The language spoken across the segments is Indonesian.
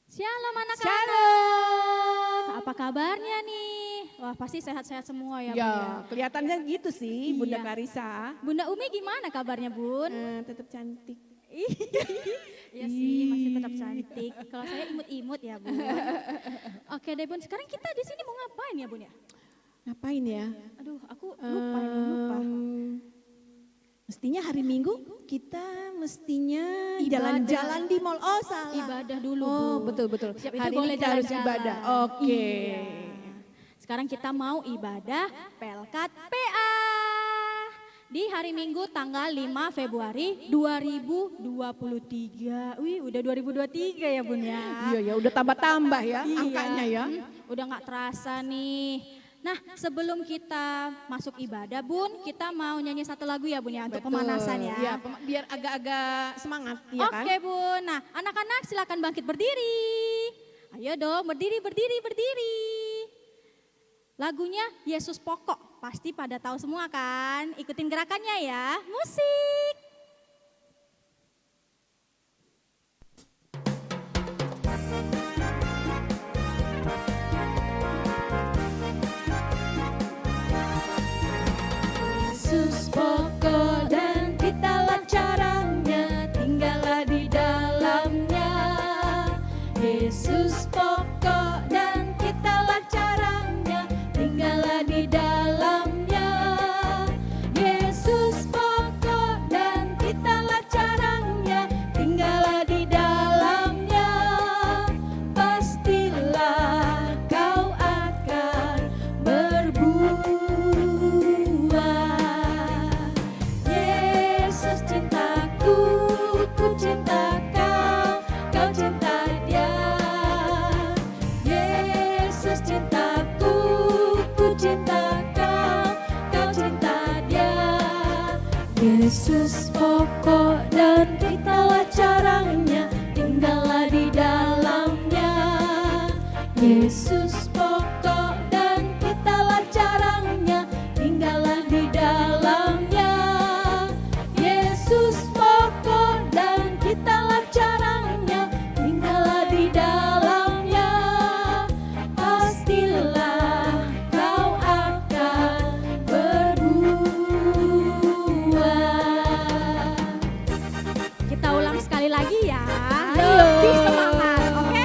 Shalom anak-anak. Shalom. Apa kabarnya nih? Wah pasti sehat-sehat semua ya, Ya, Bun ya. kelihatannya gitu sih Bunda Iya. Karissa. Bunda Umi gimana kabarnya Bun? Tetap cantik. Iya sih masih tetap cantik. Kalau saya imut-imut ya Bun. Oke deh Bun, sekarang kita di sini mau ngapain ya Bun ya? Ngapain ya? Aduh aku lupa ini, lupa. Mestinya hari Minggu kita mestinya Ibadah. jalan-jalan di mall. Oh salah. Ibadah dulu Oh Bun. betul-betul. Siap, itu Hari boleh ini kita harus jalan-jalan. ibadah. Oke. Iya. Sekarang kita mau ibadah Pelkat PA. Di hari Minggu tanggal 5 Februari 2023. Wih udah 2023 ya Bun ya. Iya ya udah tambah-tambah ya Iya. angkanya ya. Udah gak terasa nih. Nah sebelum kita masuk ibadah Bun, kita mau nyanyi satu lagu ya Bun ya untuk Betul. pemanasan ya. Iya, biar agak-agak semangat ya kan. Oke Bun, nah anak-anak silakan bangkit berdiri. Ayo dong berdiri, berdiri, berdiri. Lagunya Yesus Pokok, pasti pada tahu semua kan? Ikutin gerakannya ya, musik. Yesus pokok dan kitalah caranya, tinggallah di dalamnya. Yesus pokok dan kitalah caranya, tinggallah di dalamnya. Yesus pokok dan kitalah caranya, tinggallah di dalamnya. Pastilah kau akan berbuah. Yesus pokok dan kitalah carangnya, tinggallah di dalamnya. Yesus pokok dan kitalah carangnya, tinggallah di dalamnya. Pastilah kau akan berbuah. Kita ulang sekali lagi ya. Ayo. Lebih semangat, oke?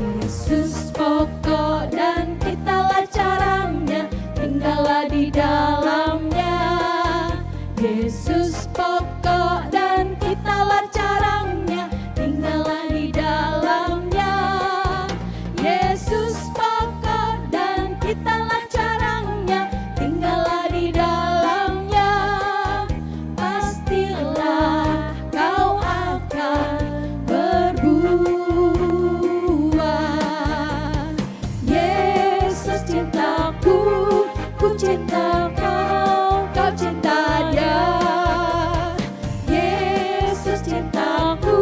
Yesus pokok dan kitalah carangnya, tinggallah di dalamnya. Yesus pokok dan kitalah carangnya, tinggallah di dalamnya. Yesus pokok dan kitalah carangnya, tinggallah di dalamnya. Pastilah kau akan berbuah. Yesus cintaku, ku cinta kau, kau cinta dia. Yesus cintaku,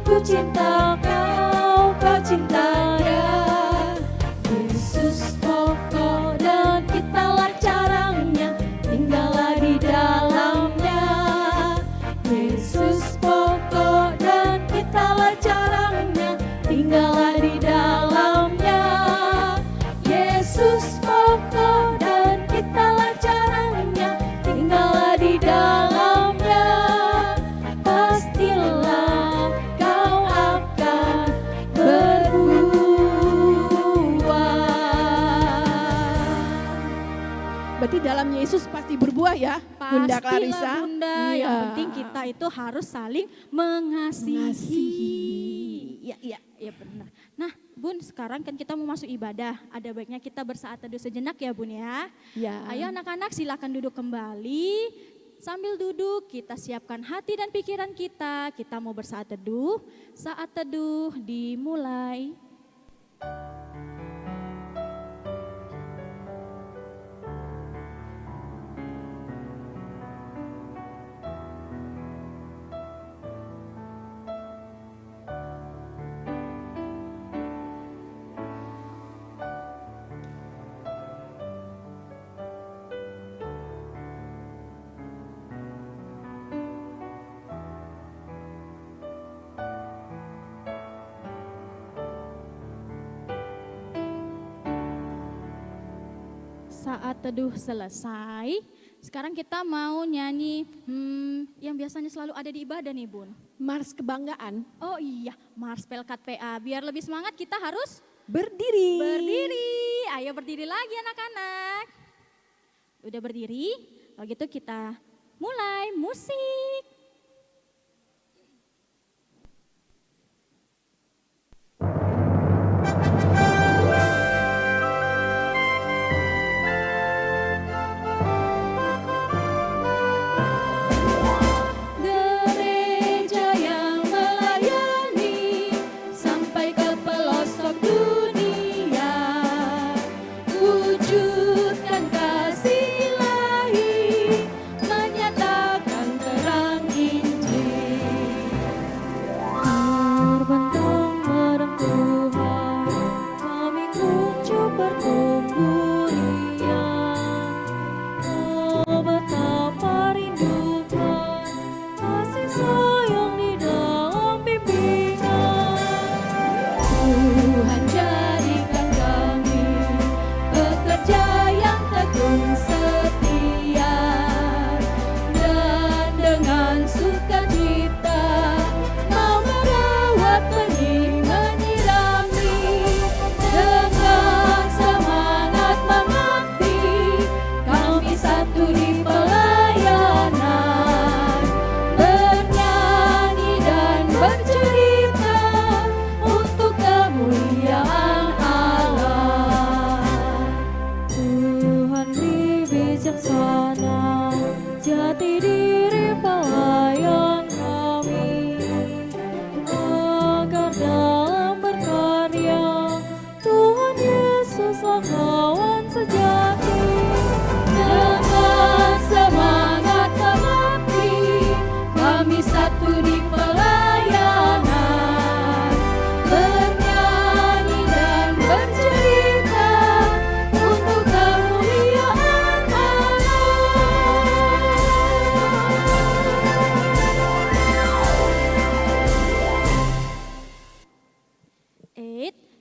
ku cinta kau, kau cinta dia. Yesus pokok dan kitalah carangnya, tinggallah di dalamnya. Yesus pokok dan kitalah carangnya, tinggallah di dalamnya. Yesus pokok dan kitalah carangnya, tinggallah di dalamnya. Pastilah kau akan berbuah. Berarti dalam Yesus pasti berbuah ya, Bunda Pastilah Clarissa. Bunda, Iya. yang penting kita itu harus saling mengasihi. Mengasihi. Iya, iya. Iya benar. Nah Bun, sekarang kan kita mau masuk ibadah. Ada baiknya kita bersaat teduh sejenak ya Bun ya. Ya. Ayo anak-anak silakan duduk kembali. Sambil duduk kita siapkan hati dan pikiran kita. Kita mau bersaat teduh. Saat teduh dimulai. Saat teduh selesai, sekarang kita mau nyanyi yang biasanya selalu ada di ibadah nih Bun. Mars kebanggaan, Oh iya, Mars Pelkat PA. Biar lebih semangat kita harus berdiri. berdiri. Ayo berdiri lagi anak-anak. Udah berdiri? Kalau gitu kita mulai musik. Gereja yang melayani sampai ke pelosok dunia, wujudkan kasih ilahi, menyatakan terang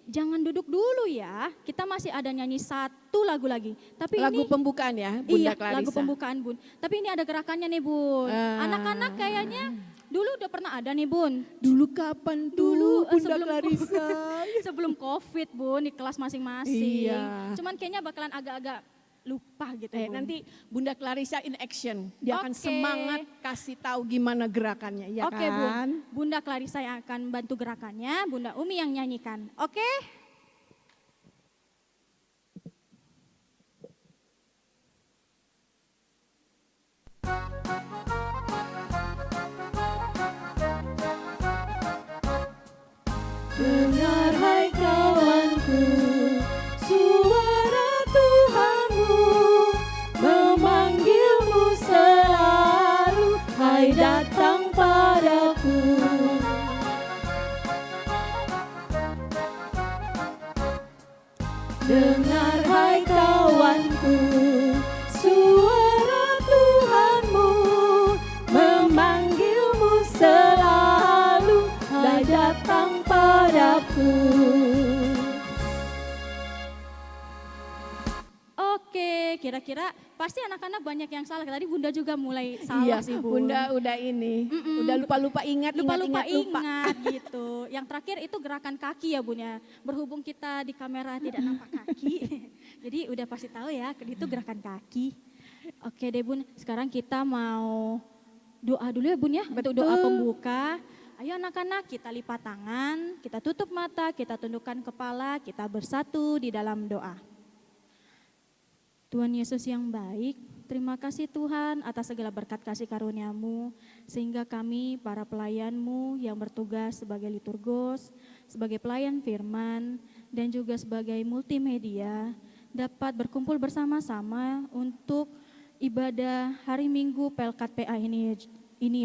jangan duduk dulu ya. Kita masih ada nyanyi satu lagu lagi. Tapi Lagu ini pembukaan ya, Bunda iya, Clarissa. lagu pembukaan Bun. Tapi ini ada gerakannya nih Bun. Anak-anak kayaknya dulu udah pernah ada nih Bun. Dulu kapan Dulu tuh Bunda sebelum Clarissa? sebelum Covid Bun di kelas masing-masing. Iya. Cuman kayaknya bakalan agak-agak lupa gitu Bun. Nanti Bunda Clarissa in action. Dia akan Oke. semangat kasih tahu gimana gerakannya, ya Oke kan? Bun, Bunda Clarissa yang akan bantu gerakannya, Bunda Umi yang nyanyikan. Oke? Dengar hai kawanku, suara Tuhanmu memanggilmu selalu, hai datang padaku. Dengar hai kawanku, suara Tuhanmu memanggilmu selalu, hai datang padaku. Oke, kira-kira pasti anak-anak banyak yang salah. Tadi Bunda juga mulai salah Iya, sih Bun. Bunda udah ini, udah lupa-lupa ingat, Lupa-lupa lupa. ingat gitu. Yang terakhir itu gerakan kaki ya Bun ya. Berhubung kita di kamera tidak nampak kaki. Jadi udah pasti tahu ya, itu gerakan kaki. Oke deh Bun, sekarang kita mau doa dulu ya Bun ya. Untuk doa pembuka. Ayo anak-anak kita lipat tangan, kita tutup mata, kita tundukkan kepala, kita bersatu di dalam doa. Tuhan Yesus yang baik, terima kasih Tuhan atas segala berkat kasih karunia-Mu, sehingga kami para pelayan-Mu yang bertugas sebagai liturgos, sebagai pelayan firman, dan juga sebagai multimedia, dapat berkumpul bersama-sama untuk ibadah hari Minggu Pelkat PA ini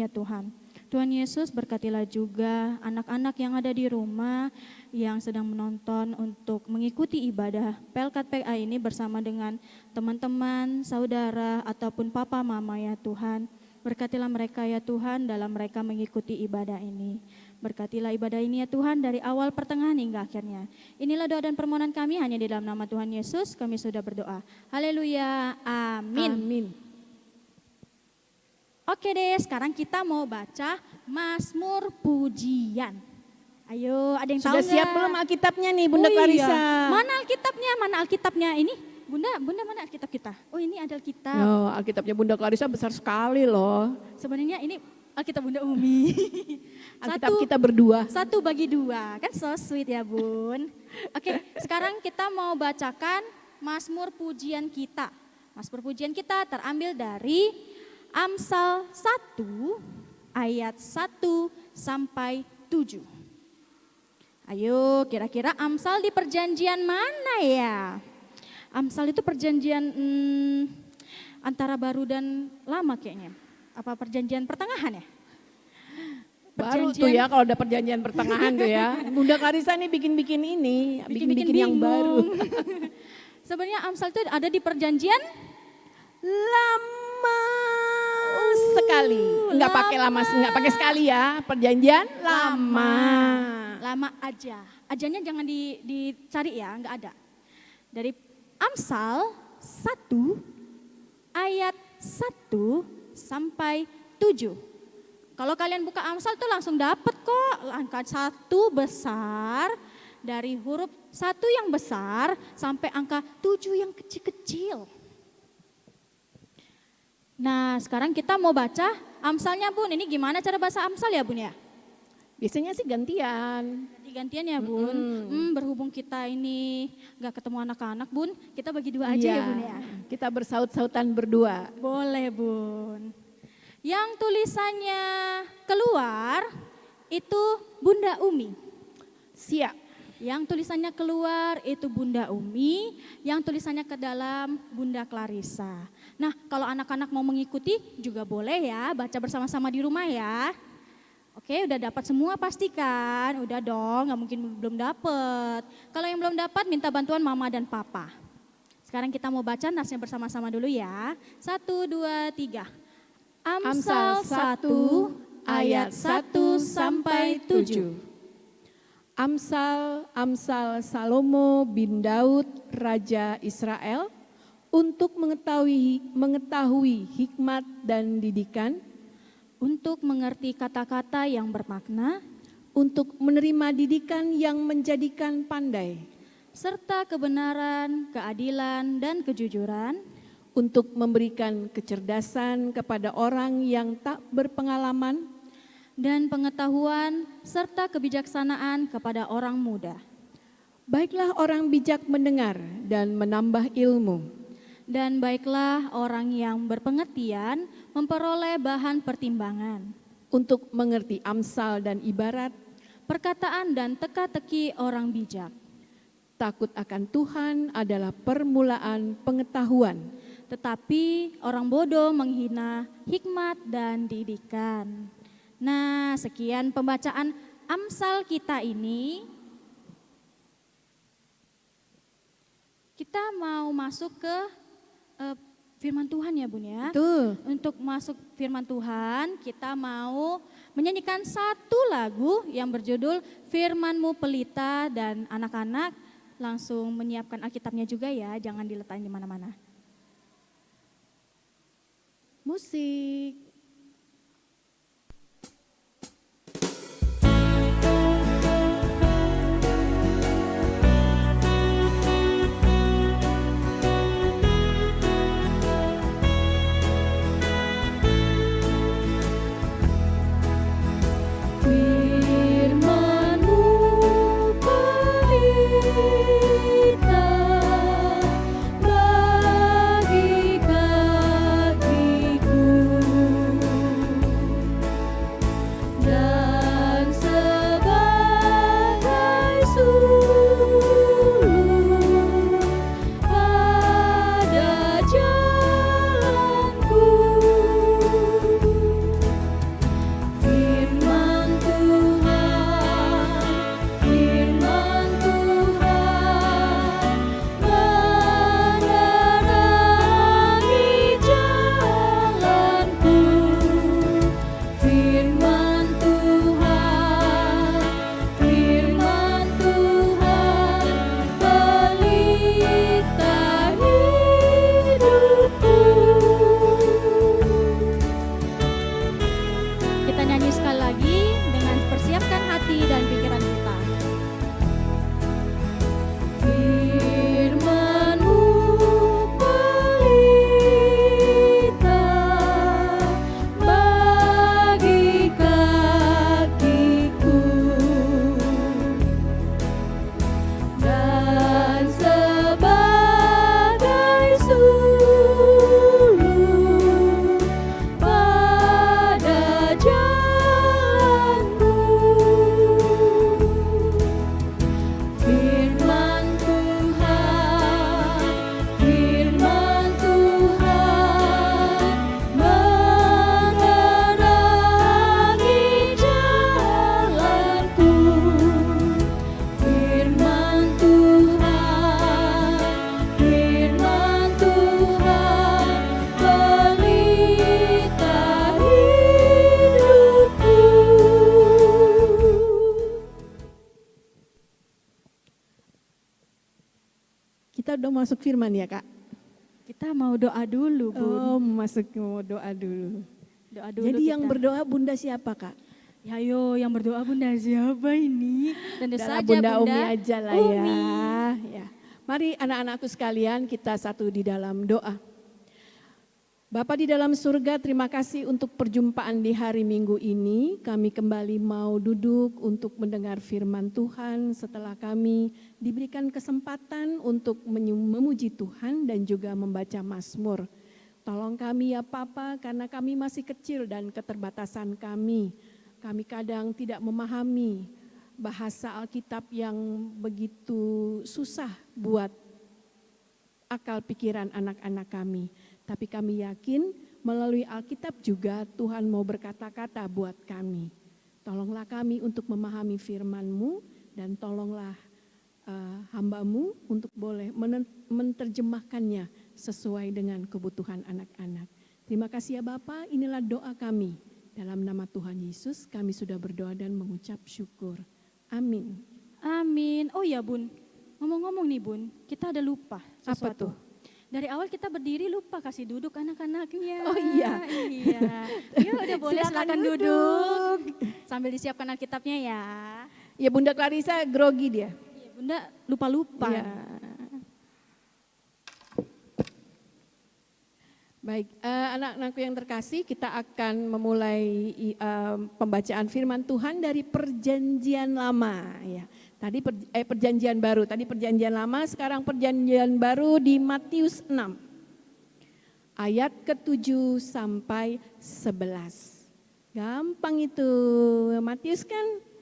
ya Tuhan. Tuhan Yesus berkatilah juga anak-anak yang ada di rumah yang sedang menonton untuk mengikuti ibadah Pelkat PA ini bersama dengan teman-teman, saudara ataupun papa mama ya Tuhan. Berkatilah mereka ya Tuhan dalam mereka mengikuti ibadah ini. Berkatilah ibadah ini ya Tuhan dari awal pertengahan hingga akhirnya. Inilah doa dan permohonan kami hanya di dalam nama Tuhan Yesus kami sudah berdoa. Haleluya, amin. Amin. Oke deh, sekarang kita mau baca Mazmur Pujian. Ayo, ada yang tahu Sudah siap nggak? belum Alkitabnya nih Bunda Oh iya. Clarissa? Mana Alkitabnya? Mana Alkitabnya? Ini, Bunda mana Alkitab kita? Oh ini ada Alkitab. Oh, Alkitabnya Bunda Clarissa besar sekali loh. Sebenarnya ini Alkitab Bunda Umi. Alkitab kita berdua. Satu bagi dua, kan so sweet ya Bun. Oke, sekarang kita mau bacakan Mazmur Pujian kita. Mazmur Pujian kita terambil dari Amsal 1 ayat 1 sampai 7. Ayo kira-kira Amsal di perjanjian mana ya? Amsal itu perjanjian antara baru dan lama kayaknya. Apa perjanjian pertengahan ya? Baru tuh ya kalau udah perjanjian pertengahan tuh ya. Bunda Clarissa nih bikin-bikin ini, bikin-bikin yang baru. Sebenarnya Amsal itu ada di perjanjian Lama sekali. Enggak pakai lama, enggak pakai sekali ya. Perjanjian lama. Lama aja. Ajanya jangan dicari ya, enggak ada. Dari Amsal 1 ayat 1 sampai 7. Kalau kalian buka Amsal tuh langsung dapat kok angka 1 besar dari huruf 1 yang besar sampai angka 7 yang kecil-kecil. Nah sekarang kita mau baca Amsalnya Bun. Ini gimana cara bahasa Amsal ya Bun ya? Biasanya sih gantian. Gantian ya Bun. Berhubung kita ini gak ketemu anak-anak Bun, kita bagi dua aja ya Bun ya. Kita bersaut-sautan berdua. Boleh Bun. Yang tulisannya keluar itu Bunda Umi. Siap. Yang tulisannya keluar itu Bunda Umi, yang tulisannya ke dalam Bunda Clarissa. Nah kalau anak-anak mau mengikuti juga boleh ya, baca bersama-sama di rumah ya. Oke udah dapat semua pastikan, udah dong gak mungkin belum dapat. Kalau yang belum dapat minta bantuan mama dan papa. Sekarang kita mau baca nasnya bersama-sama dulu ya. 1, 2, 3. Amsal 1 ayat 1 sampai 7. Amsal Salomo bin Daud, Raja Israel, untuk mengetahui hikmat dan didikan, untuk mengerti kata-kata yang bermakna, untuk menerima didikan yang menjadikan pandai, serta kebenaran, keadilan, dan kejujuran, untuk memberikan kecerdasan kepada orang yang tak berpengalaman, dan pengetahuan serta kebijaksanaan kepada orang muda. Baiklah orang bijak mendengar dan menambah ilmu, Dan baiklah orang yang berpengertian memperoleh bahan pertimbangan, untuk mengerti amsal dan ibarat. perkataan dan teka-teki orang bijak. Takut akan Tuhan adalah permulaan pengetahuan, Tetapi orang bodoh menghina hikmat dan didikan. Nah, sekian pembacaan Amsal kita ini. Kita mau masuk ke firman Tuhan ya Bun ya. betul. Untuk masuk firman Tuhan, kita mau menyanyikan satu lagu yang berjudul Firman-Mu Pelita, dan anak-anak langsung menyiapkan Alkitabnya juga ya, jangan diletakkan di mana-mana. Musik. Firman-Mu pelita bagi kakiku, dan sebagai sulur pada jalanku. Firman Tuhan, firman Tuhan menerangi jalanku. Firman Tuhan, firman Tuhan pelita hidupku. Kita nyanyi sekali lagi dengan persiapkan hati dan pikiran kita. Firman-Mu pelita bagi kakiku, dan sebagai sulur pada jalanku. Firman Tuhan, firman Tuhan menerangi jalanku. Firman Tuhan, firman Tuhan pelita hidupku. Kita udah masuk firman ya Kak? Kita mau doa dulu Bun. Oh, mau doa dulu. Doa dulu Jadi yang kita. berdoa Bunda siapa Kak? Ya ayo yang berdoa Bunda siapa ini? Tentu Adalah saja Bunda Bunda Umi aja lah Umi. ya. Mari anak-anakku sekalian kita satu di dalam doa. Bapa di dalam surga, terima kasih untuk perjumpaan di hari Minggu ini. Kami kembali mau duduk untuk mendengar firman Tuhan setelah kami diberikan kesempatan untuk memuji Tuhan dan juga membaca Mazmur. Tolong kami ya Papa, karena kami masih kecil dan keterbatasan kami. Kami kadang tidak memahami bahasa Alkitab yang begitu susah buat akal pikiran anak-anak kami. Tapi kami yakin melalui Alkitab juga Tuhan mau berkata-kata buat kami. Tolonglah kami untuk memahami firman-Mu dan tolonglah hamba-Mu untuk boleh menerjemahkannya sesuai dengan kebutuhan anak-anak. Terima kasih ya Bapa, inilah doa kami. Dalam nama Tuhan Yesus kami sudah berdoa dan mengucap syukur. Amin. Amin. Oh ya Bun, ngomong-ngomong nih Bun, kita ada lupa Apa sesuatu. tuh? Dari awal kita berdiri lupa kasih duduk anak-anaknya. Oh iya. Iya. Yuk udah boleh silakan duduk. Sambil disiapkan Alkitabnya ya. Ya Bunda Clarissa grogi dia. Iya, Bunda lupa-lupa. Ya. Baik, anak-anakku yang terkasih, kita akan memulai pembacaan firman Tuhan dari Perjanjian Lama. Ya, tadi Perjanjian Baru, tadi Perjanjian Lama, sekarang Perjanjian Baru di Matius 6, ayat ke-7 sampai 11. Gampang itu, Matius kan?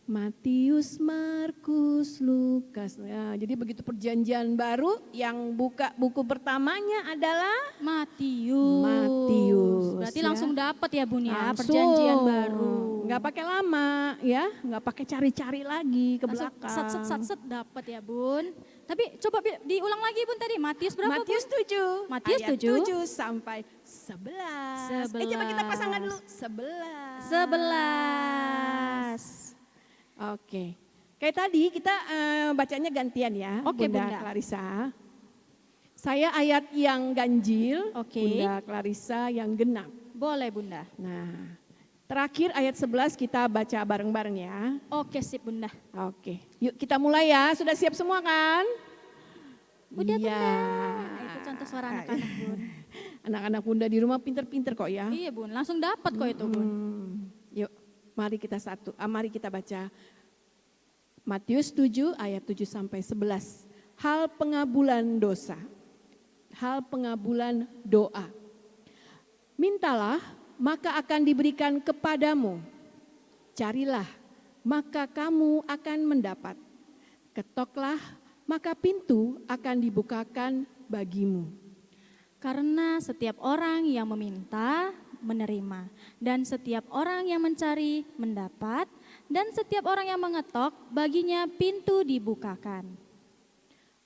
Matius, Markus, Lukas. Ya, jadi begitu Perjanjian Baru yang buka buku pertamanya adalah Matius. Matius, Berarti ya. langsung dapat ya Bun ya, Langsung. Perjanjian Baru. Nggak pakai lama ya, nggak pakai cari-cari lagi ke Langsung belakang. set dapat ya Bun. Tapi coba diulang lagi Bun tadi, Matius berapa Matius Bun? 7. Matius ayat 7 7 sampai 11. Coba kita pasangan dulu. 11. 11. Oke. Kayak tadi kita bacanya gantian ya, Oke, Bunda. Clarissa. Saya ayat yang ganjil, Oke. Bunda Clarissa yang genap. Boleh Bunda. Nah, terakhir ayat 11 kita baca bareng-bareng ya. Oke sip Bunda. Oke, yuk kita mulai ya. Sudah siap semua kan? Udah Iya. Bunda. Itu contoh suara anak-anak Bun. Anak-anak Bunda di rumah pinter-pinter kok ya. Iya Bun, langsung dapat kok itu Bun. Yuk, mari kita baca Matius 7 ayat 7 sampai 11. Hal pengabulan dosa. Hal pengabulan doa. Mintalah, maka akan diberikan kepadamu. Carilah, maka kamu akan mendapat. Ketoklah, maka pintu akan dibukakan bagimu. Karena setiap orang yang meminta, menerima. Dan setiap orang yang mencari, mendapat. Dan setiap orang yang mengetok, baginya pintu dibukakan.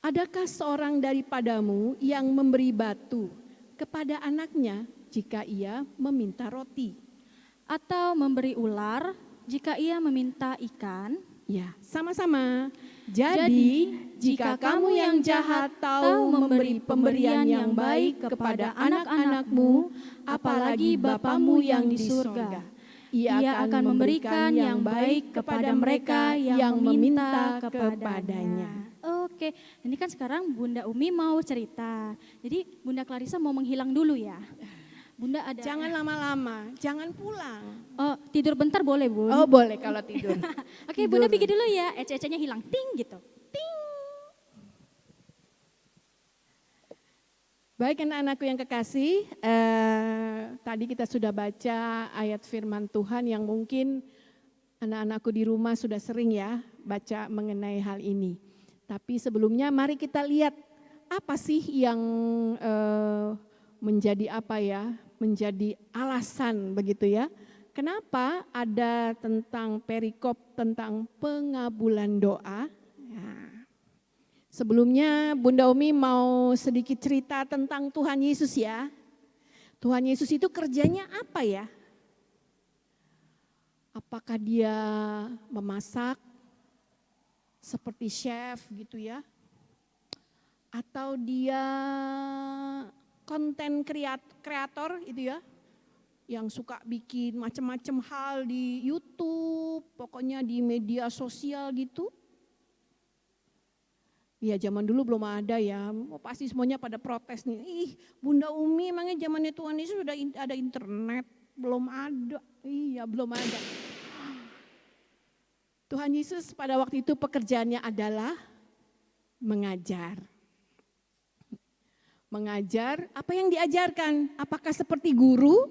Adakah seorang daripadamu yang memberi batu kepada anaknya jika ia meminta roti? Atau memberi ular jika ia meminta ikan? Ya, sama-sama. Jadi, jika kamu yang jahat tahu memberi pemberian yang baik kepada anak-anakmu, apalagi Bapamu yang di surga, Ia akan memberikan yang baik kepada mereka yang meminta kepadanya. Oke, ini kan sekarang Bunda Umi mau cerita. Jadi Bunda Clarissa mau menghilang dulu ya. Bunda ada. Jangan lama-lama, jangan pulang. Oh, tidur bentar boleh Bun? Oh boleh kalau tidur. Oke, Bunda pergi dulu ya. Ece-ecenya hilang, ting gitu. Baik anak-anakku yang kekasih, tadi kita sudah baca ayat firman Tuhan yang mungkin anak-anakku di rumah sudah sering ya baca mengenai hal ini. Tapi sebelumnya mari kita lihat apa sih yang menjadi menjadi alasan begitu ya. Kenapa ada tentang perikop tentang pengabulan doa. Nah, sebelumnya Bunda Umi mau sedikit cerita tentang Tuhan Yesus ya. Tuhan Yesus itu kerjanya apa ya? Apakah dia memasak seperti chef gitu ya? Atau dia konten kreator itu ya? Yang suka bikin macam-macam hal di YouTube, pokoknya di media sosial gitu? Ya zaman dulu belum ada ya, pasti semuanya pada protes nih. Ih Bunda Umi emangnya zamannya Tuhan Yesus sudah ada internet? Belum ada, iya belum ada. Tuhan Yesus pada waktu itu pekerjaannya adalah mengajar. Mengajar, apa yang diajarkan? Apakah seperti guru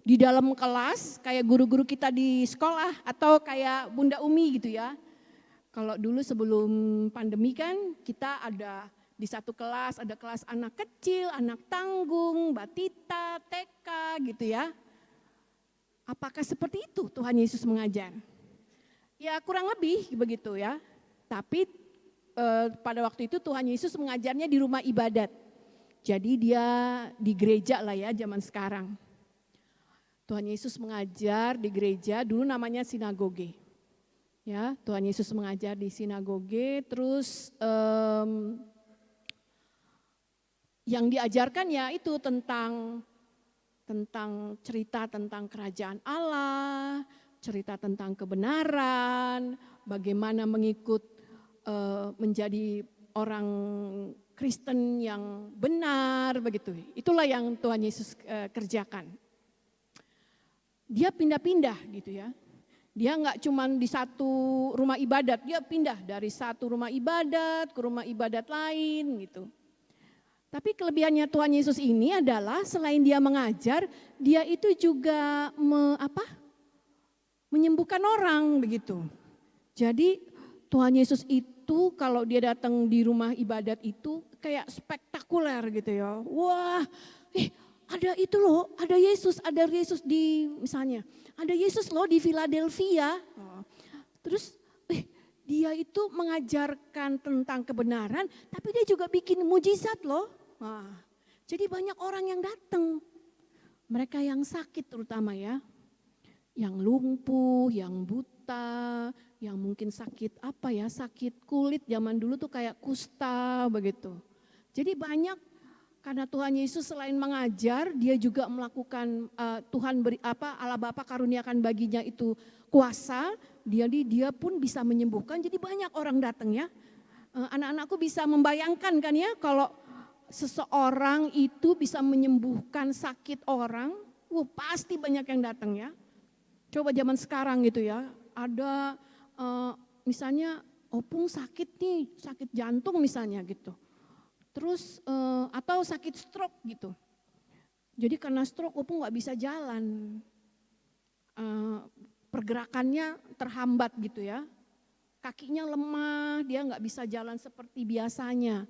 di dalam kelas, kayak guru-guru kita di sekolah atau kayak Bunda Umi gitu ya? Kalau dulu sebelum pandemi kan kita ada di satu kelas, ada kelas anak kecil, anak tanggung, batita, TK gitu ya. Apakah seperti itu Tuhan Yesus mengajar? Ya kurang lebih begitu ya. Tapi pada waktu itu Tuhan Yesus mengajarnya di rumah ibadat. Jadi dia di gereja lah ya zaman sekarang. Tuhan Yesus mengajar di gereja, dulu namanya sinagoge. Ya, Tuhan Yesus mengajar di sinagoge, terus yang diajarkan ya itu tentang cerita tentang kerajaan Allah, cerita tentang kebenaran, bagaimana mengikut menjadi orang Kristen yang benar begitu. Itulah yang Tuhan Yesus kerjakan. Dia pindah-pindah gitu ya. Dia nggak cuma di satu rumah ibadat, dia pindah dari satu rumah ibadat ke rumah ibadat lain gitu. Tapi kelebihannya Tuhan Yesus ini adalah selain dia mengajar, dia itu juga menyembuhkan orang begitu. Jadi Tuhan Yesus itu kalau dia datang di rumah ibadat itu kayak spektakuler gitu ya. Wah, ada itu loh, ada Yesus di misalnya, ada Yesus loh di Philadelphia. Terus dia itu mengajarkan tentang kebenaran, tapi dia juga bikin mujizat loh. Jadi banyak orang yang datang, mereka yang sakit terutama ya, yang lumpuh, yang buta, yang mungkin sakit sakit kulit zaman dulu tuh kayak kusta begitu. Jadi banyak. Karena Tuhan Yesus selain mengajar, dia juga melakukan Allah Bapa karuniakan baginya itu kuasa, dia pun bisa menyembuhkan. Jadi banyak orang datang ya. Anak-anakku bisa membayangkan kan ya kalau seseorang itu bisa menyembuhkan sakit orang, pasti banyak yang datang ya. Coba zaman sekarang gitu ya, ada misalnya opung sakit nih, sakit jantung misalnya gitu. Terus atau sakit stroke gitu. Jadi karena stroke opung nggak bisa jalan, pergerakannya terhambat gitu ya. Kakinya lemah, dia nggak bisa jalan seperti biasanya.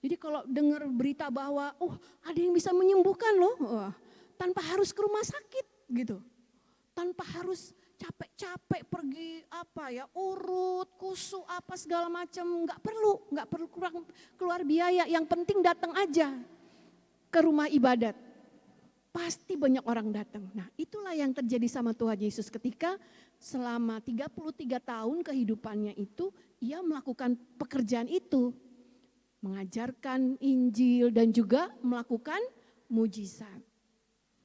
Jadi kalau dengar berita bahwa ada yang bisa menyembuhkan loh, tanpa harus ke rumah sakit gitu. Tanpa harus capek-capek pergi urut, kusuk segala macam, nggak perlu keluar biaya, yang penting datang aja ke rumah ibadat. Pasti banyak orang datang. Nah, itulah yang terjadi sama Tuhan Yesus ketika selama 33 tahun kehidupannya itu ia melakukan pekerjaan itu. Mengajarkan Injil dan juga melakukan mujizat.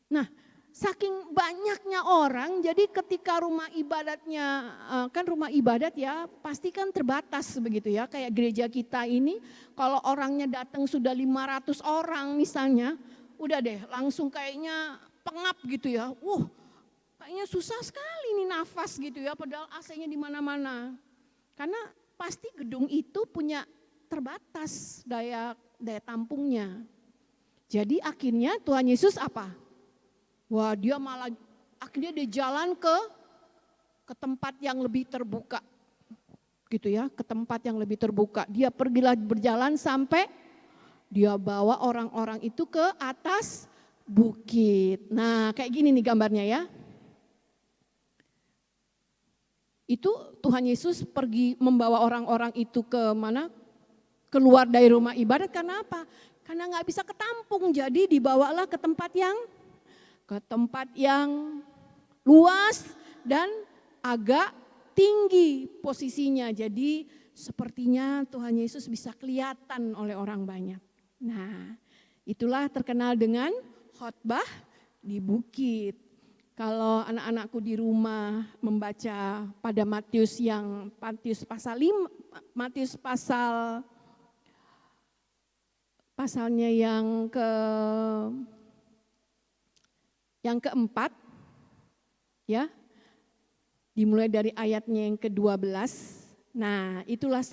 Nah, saking banyaknya orang, jadi ketika rumah ibadatnya, kan rumah ibadat ya pasti kan terbatas begitu ya. Kayak gereja kita ini kalau orangnya datang sudah 500 orang misalnya, udah deh langsung kayaknya pengap gitu ya. Kayaknya susah sekali nih nafas gitu ya, padahal AC-nya di mana-mana. Karena pasti gedung itu punya terbatas daya tampungnya. Jadi akhirnya Tuhan Yesus dia malah akhirnya dia jalan ke tempat yang lebih terbuka. Gitu ya, ke tempat yang lebih terbuka. Dia pergilah berjalan sampai dia bawa orang-orang itu ke atas bukit. Nah, kayak gini nih gambarnya ya. Itu Tuhan Yesus pergi membawa orang-orang itu ke mana? Keluar dari rumah ibadat karena apa? Karena nggak bisa ketampung, jadi dibawalah ke tempat yang luas dan agak tinggi posisinya. Jadi sepertinya Tuhan Yesus bisa kelihatan oleh orang banyak. Nah, itulah terkenal dengan khotbah di bukit. Kalau anak-anakku di rumah membaca pada Matius pasalnya yang keempat, ya, dimulai dari ayatnya yang ke-12. Nah, itulah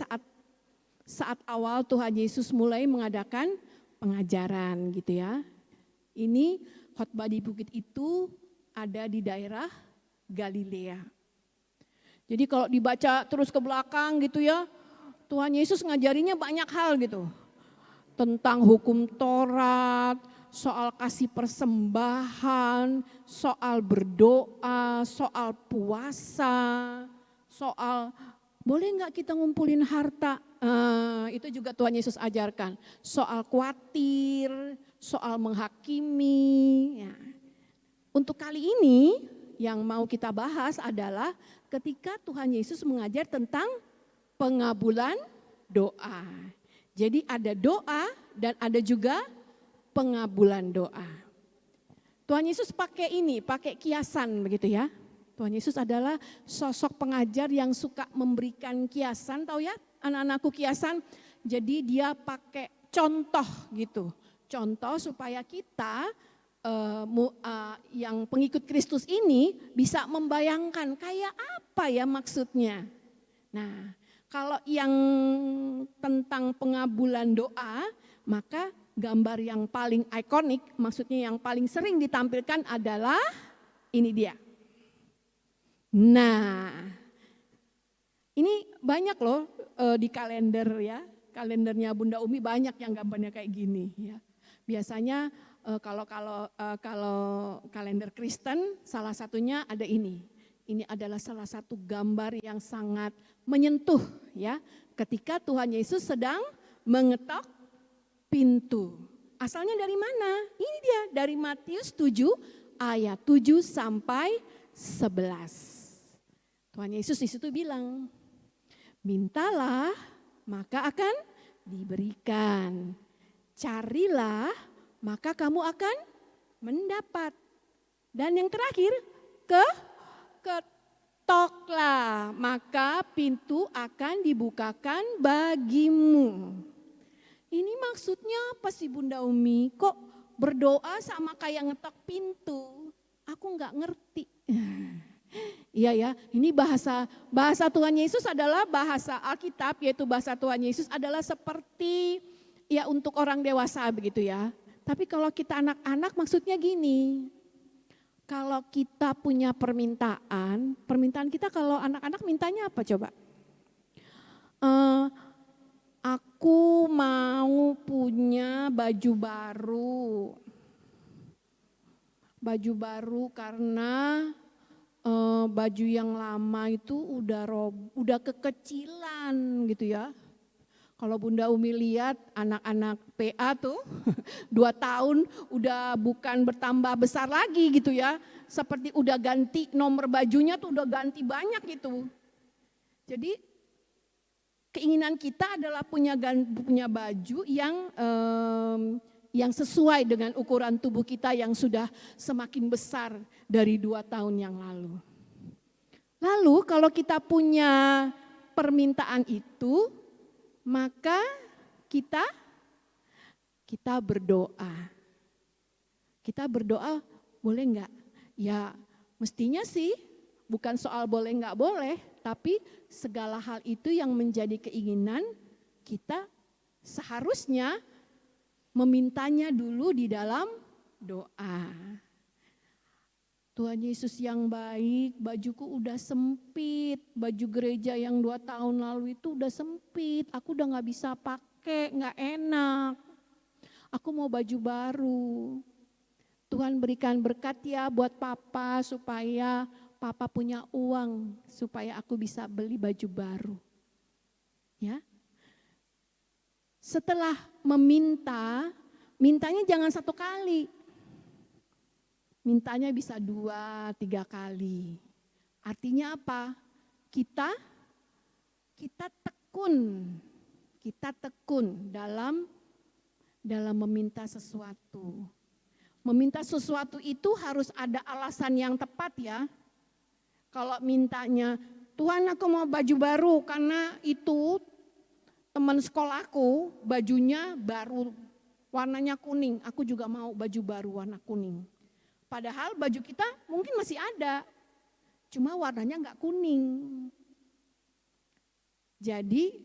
saat awal Tuhan Yesus mulai mengadakan pengajaran gitu ya. Ini khotbah di bukit itu ada di daerah Galilea. Jadi kalau dibaca terus ke belakang gitu ya, Tuhan Yesus ngajarinya banyak hal gitu. Tentang hukum Taurat, soal kasih persembahan, soal berdoa, soal puasa, soal boleh nggak kita ngumpulin harta, itu juga Tuhan Yesus ajarkan. Soal khawatir, soal menghakimi. Ya. Untuk kali ini yang mau kita bahas adalah ketika Tuhan Yesus mengajar tentang pengabulan doa. Jadi ada doa dan ada juga pengabulan doa. Tuhan Yesus pakai kiasan begitu ya. Tuhan Yesus adalah sosok pengajar yang suka memberikan kiasan, tahu ya anak-anakku kiasan. Jadi dia pakai contoh gitu. Contoh supaya kita yang pengikut Kristus ini bisa membayangkan kayak apa ya maksudnya. Nah, kalau yang tentang pengabulan doa, maka gambar yang paling ikonik, maksudnya yang paling sering ditampilkan adalah ini dia. Nah, ini banyak loh di kalender ya, kalendernya Bunda Umi banyak yang gambarnya kayak gini ya. Biasanya kalau kalender Kristen salah satunya ada ini. Ini adalah salah satu gambar yang sangat menyentuh ya, ketika Tuhan Yesus sedang mengetok pintu. Asalnya dari mana? Ini dia dari Matius 7 ayat 7 sampai 11. Tuhan Yesus di situ bilang, mintalah maka akan diberikan. Carilah maka kamu akan mendapat. Dan yang terakhir, ketoklah maka pintu akan dibukakan bagimu. Ini maksudnya apa sih Bunda Umi? Kok berdoa sama kayak ngetok pintu? Aku nggak ngerti. Iya ya, ini bahasa Tuhan Yesus adalah bahasa Alkitab, yaitu bahasa Tuhan Yesus adalah seperti ya untuk orang dewasa begitu ya. Tapi kalau kita anak-anak maksudnya gini, kalau kita punya permintaan kita kalau anak-anak mintanya apa coba? Aku mau punya baju baru karena baju yang lama itu udah kekecilan gitu ya. Kalau Bunda Umi lihat anak-anak PA tuh 2 tahun udah bukan bertambah besar lagi gitu ya. Seperti udah ganti nomor bajunya tuh udah ganti banyak gitu. Jadi keinginan kita adalah punya baju yang sesuai dengan ukuran tubuh kita yang sudah semakin besar dari 2 tahun yang lalu. Lalu kalau kita punya permintaan itu, maka kita berdoa. Kita berdoa boleh enggak? Ya mestinya sih bukan soal boleh enggak boleh, tapi segala hal itu yang menjadi keinginan kita seharusnya memintanya dulu di dalam doa. Tuhan Yesus yang baik, bajuku udah sempit, baju gereja yang 2 tahun lalu itu udah sempit, aku udah gak bisa pakai, gak enak. Aku mau baju baru. Tuhan berikan berkat ya buat papa supaya papa punya uang, supaya aku bisa beli baju baru. Ya. Setelah mintanya jangan 1 kali. Mintanya bisa 2, 3 kali. Artinya apa? Kita tekun dalam meminta sesuatu. Meminta sesuatu itu harus ada alasan yang tepat ya. Kalau mintanya, Tuhan aku mau baju baru karena itu teman sekolahku bajunya baru warnanya kuning, aku juga mau baju baru warna kuning. Padahal baju kita mungkin masih ada, cuma warnanya enggak kuning. Jadi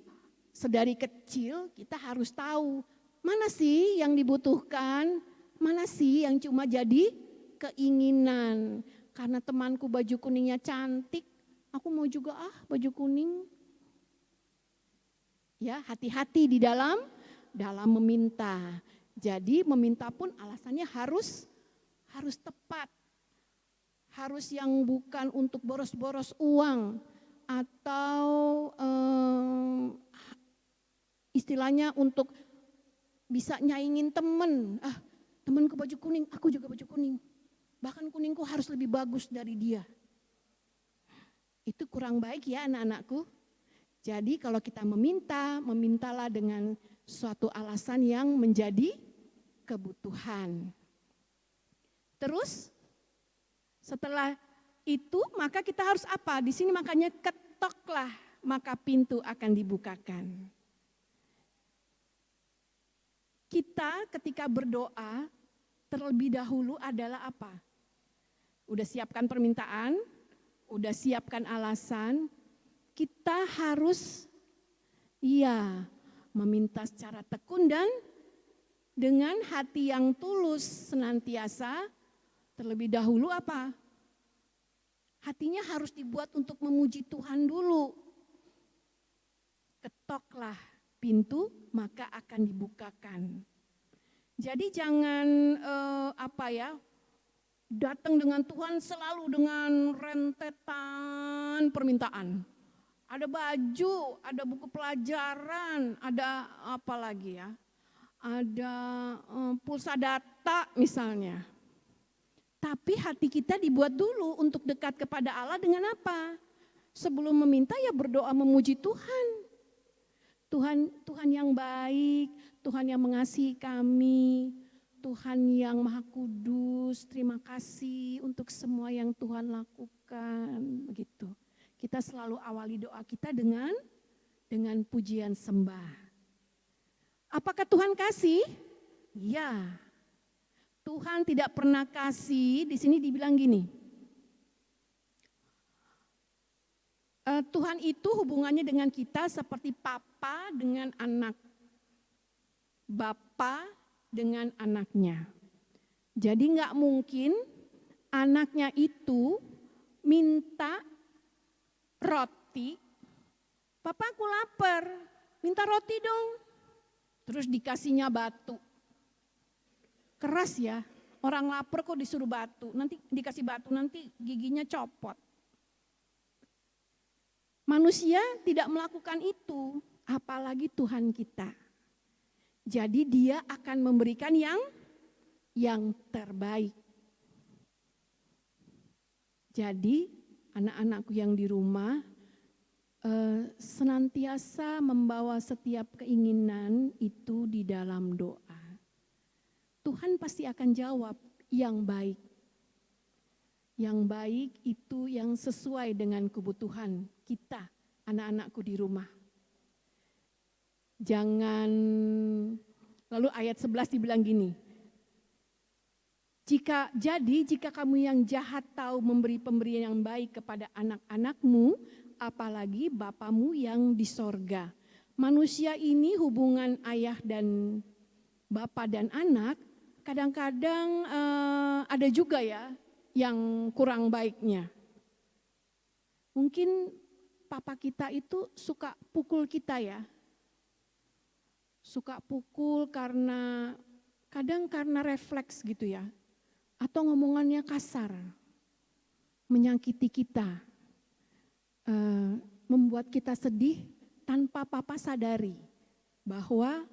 sedari kecil kita harus tahu mana sih yang dibutuhkan, mana sih yang cuma jadi keinginan. Karena temanku baju kuningnya cantik, aku mau juga baju kuning. Ya, hati-hati di dalam meminta. Jadi meminta pun alasannya harus tepat. Harus yang bukan untuk boros-boros uang atau istilahnya untuk bisa nyaingin temen. Temenku baju kuning, aku juga baju kuning. bahkan kuningku harus lebih bagus dari dia. Itu kurang baik ya anak-anakku. Jadi kalau kita meminta, memintalah dengan suatu alasan yang menjadi kebutuhan. Terus setelah itu maka kita harus apa? Di sini makanya ketoklah, maka pintu akan dibukakan. Kita ketika berdoa terlebih dahulu adalah apa? Udah siapkan permintaan, udah siapkan alasan, kita harus meminta secara tekun dan dengan hati yang tulus senantiasa. Terlebih dahulu apa? Hatinya harus dibuat untuk memuji Tuhan dulu. Ketoklah pintu, maka akan dibukakan. Jadi jangan datang dengan Tuhan selalu dengan rentetan permintaan. Ada baju, ada buku pelajaran, ada apa lagi ya? Ada pulsa data misalnya. Tapi hati kita dibuat dulu untuk dekat kepada Allah dengan apa? Sebelum meminta ya berdoa memuji Tuhan. Tuhan yang baik, Tuhan yang mengasihi kami, Tuhan yang Maha Kudus, terima kasih untuk semua yang Tuhan lakukan, begitu. Kita selalu awali doa kita dengan pujian sembah. Apakah Tuhan kasih? Ya. Tuhan tidak pernah kasih, di sini dibilang gini. Tuhan itu hubungannya dengan kita seperti papa dengan anak, bapa dengan anaknya. Jadi nggak mungkin anaknya itu minta roti, papa aku lapar, minta roti dong. Terus dikasihnya batu. Keras ya, orang lapar kok disuruh batu, nanti dikasih batu, nanti giginya copot. Manusia tidak melakukan itu, apalagi Tuhan kita. Jadi dia akan memberikan yang terbaik. Jadi anak-anakku yang di rumah, senantiasa membawa setiap keinginan itu di dalam doa. Tuhan pasti akan jawab yang baik. Yang baik itu yang sesuai dengan kebutuhan kita, anak-anakku di rumah. Jangan, lalu ayat 11 dibilang gini, jika kamu yang jahat tahu memberi pemberian yang baik kepada anak-anakmu, apalagi Bapamu yang di sorga. Manusia ini hubungan ayah dan bapa dan anak, kadang-kadang ada juga ya yang kurang baiknya. Mungkin papa kita itu suka pukul kita ya. Suka pukul karena refleks gitu ya. Atau ngomongannya kasar. Menyakiti kita. Membuat kita sedih tanpa papa sadari bahwa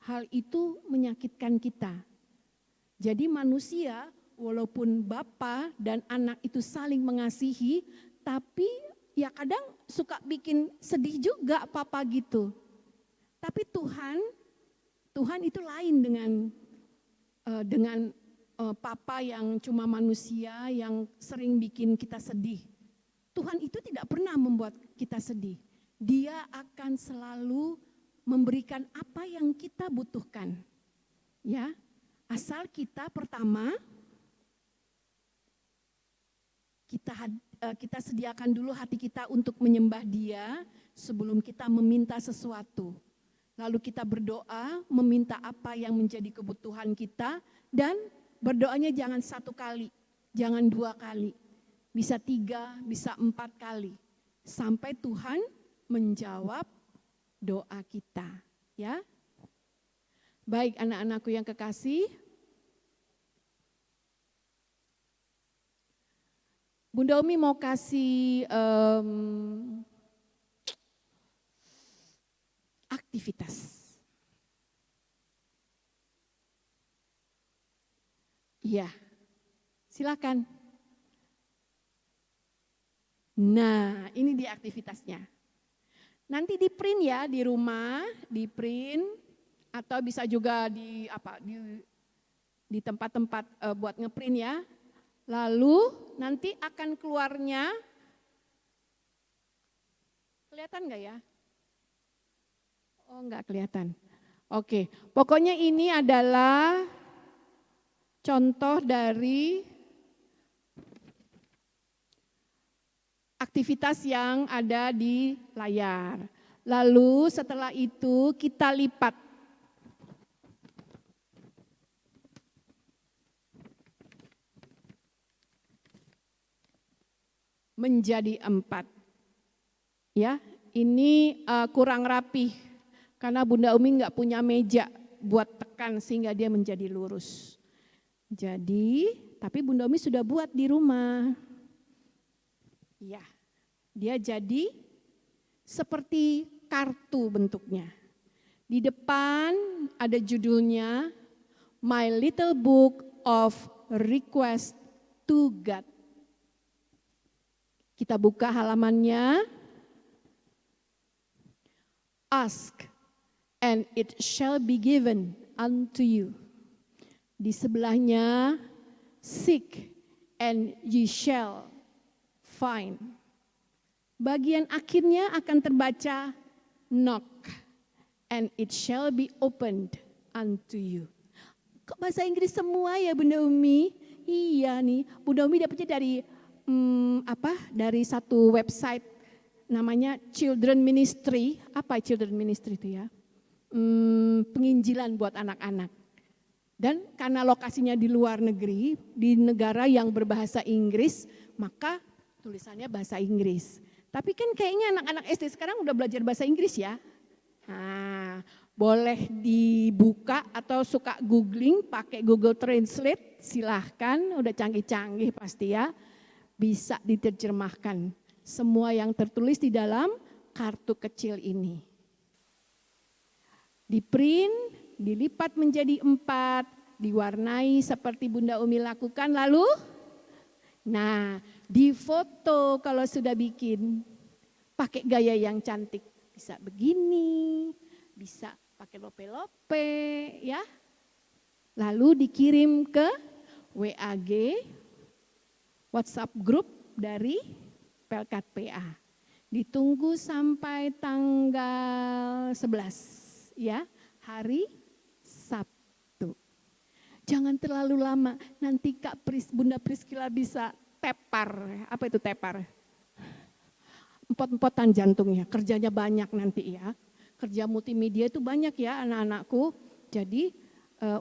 hal itu menyakitkan kita. Jadi manusia walaupun bapa dan anak itu saling mengasihi, tapi ya kadang suka bikin sedih juga papa gitu. Tapi Tuhan itu lain dengan papa yang cuma manusia yang sering bikin kita sedih. Tuhan itu tidak pernah membuat kita sedih. Dia akan selalu memberikan apa yang kita butuhkan. Ya, asal kita pertama kita sediakan dulu hati kita untuk menyembah Dia sebelum kita meminta sesuatu. Lalu kita berdoa, meminta apa yang menjadi kebutuhan kita, dan berdoanya jangan 1 kali, jangan 2 kali, bisa 3, bisa 4 kali, sampai Tuhan menjawab doa kita. Ya, baik anak-anakku yang kekasih, Bunda Umi mau kasih aktivitas. Ya, Silakan. Nah, ini dia aktivitasnya. Nanti di print ya di rumah, di print atau bisa juga di tempat-tempat buat ngeprint ya. Lalu nanti akan keluarnya, kelihatan nggak ya? Oh nggak kelihatan. Oke, pokoknya ini adalah contoh dari aktivitas yang ada di layar. Lalu setelah itu kita lipat. Menjadi 4. Ya, ini kurang rapih karena Bunda Umi nggak punya meja buat tekan sehingga dia menjadi lurus. Jadi, tapi Bunda Umi sudah buat di rumah. Ya, dia jadi seperti kartu bentuknya. Di depan ada judulnya My Little Book of Request to God. Kita buka halamannya. Ask and it shall be given unto you. Di sebelahnya, seek and ye shall find. Bagian akhirnya akan terbaca, knock and it shall be opened unto you. Kok bahasa Inggris semua ya Bunda Umi? Iya nih, Bunda Umi dapetnya dari satu website namanya Children Ministry. Apa Children Ministry itu ya? Penginjilan buat anak-anak. Dan karena lokasinya di luar negeri, di negara yang berbahasa Inggris, maka tulisannya bahasa Inggris. Tapi kan kayaknya anak-anak SD sekarang udah belajar bahasa Inggris ya. Nah, boleh dibuka atau suka googling pakai Google Translate, silahkan, udah canggih-canggih pasti ya. Bisa diterjemahkan semua yang tertulis di dalam kartu kecil ini. Di print, dilipat menjadi 4, diwarnai seperti Bunda Umi lakukan, lalu difoto kalau sudah bikin, pakai gaya yang cantik. Bisa begini, bisa pakai lope-lope ya. Lalu dikirim ke WAG, WhatsApp grup dari Pelkat PA. Ditunggu sampai tanggal 11 ya, hari Sabtu. Jangan terlalu lama, nanti Bunda Priskila bisa tepar. Apa itu tepar? Empot-empotan jantungnya, kerjanya banyak nanti ya. Kerja multimedia itu banyak ya anak-anakku. Jadi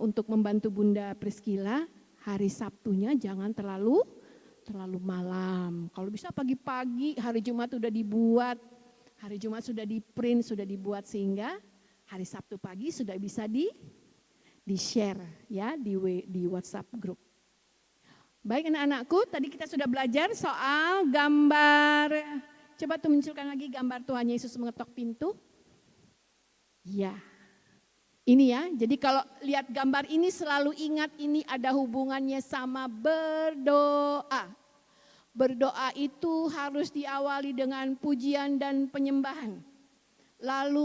untuk membantu Bunda Priskila, hari Sabtunya jangan terlalu malam. Kalau bisa pagi-pagi, hari Jumat sudah dibuat, hari Jumat sudah di print, sudah dibuat sehingga hari Sabtu pagi sudah bisa di-share ya di WhatsApp grup. Baik anak-anakku, tadi kita sudah belajar soal gambar. Coba tuh munculkan lagi gambar Tuhan Yesus mengetok pintu. Ya. Ini ya, jadi kalau lihat gambar ini selalu ingat ini ada hubungannya sama berdoa. Berdoa itu harus diawali dengan pujian dan penyembahan. Lalu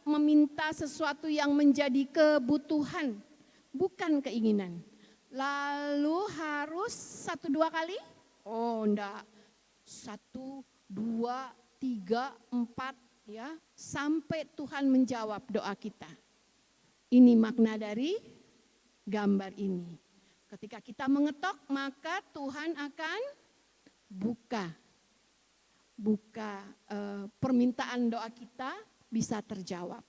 meminta sesuatu yang menjadi kebutuhan, bukan keinginan. Lalu harus 1-2 kali? Oh enggak, 1, 2, 3, 4. Ya, sampai Tuhan menjawab doa kita. Ini makna dari gambar ini. Ketika kita mengetok, maka Tuhan akan buka permintaan doa kita bisa terjawab.